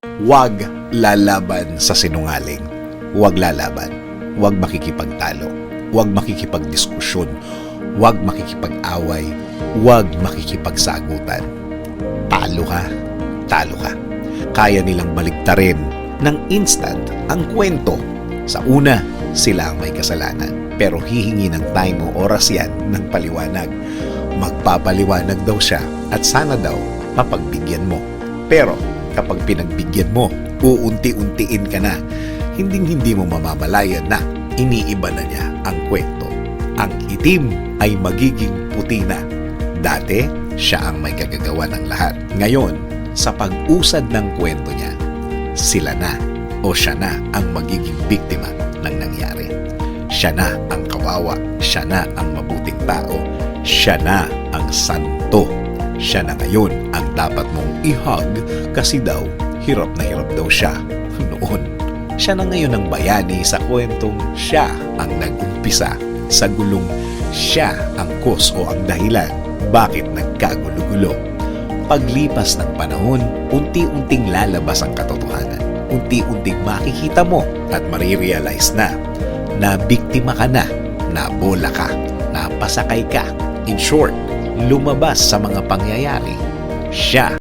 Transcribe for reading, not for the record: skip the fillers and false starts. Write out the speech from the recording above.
Huwag lalaban sa sinungaling. Huwag lalaban. Huwag makikipagtalo. Huwag makikipagdiskusyon. Huwag makikipag-away. Huwag makikipagsagutan. Talo ka. Talo ka. Kaya nilang baligtarin ng instant ang kwento. Sa una, sila ang may kasalanan. Pero hihingi ng time o oras yan ng paliwanag. Magpapaliwanag daw siya at sana daw mapagbigyan mo. Pero kapag pinagbigyan mo, uunti-untiin ka na. Hindi mo mamamalayan na iniiba na niya ang kwento. Ang itim ay magiging puti na. Dati, siya ang may kagagawa ng lahat. Ngayon, sa pag-usad ng kwento niya, sila na o siya na ang magiging biktima ng nangyari. Siya na ang kawawa. Siya na ang mabuting tao. Siya na ang santo. Siya na ngayon ang dapat mong i-hug kasi daw hirap na hirap daw siya noon. Siya na ngayon ang bayani sa kwentong siya ang nag-umpisa sa gulong. Siya ang cause o ang dahilan bakit nagkagulo-gulo. Paglipas ng panahon, unti-unting lalabas ang katotohanan. Unti-unting makikita mo at marirealize na biktima ka na, nabola ka, napasakay ka. In short, lumabas sa mga pangyayari, siya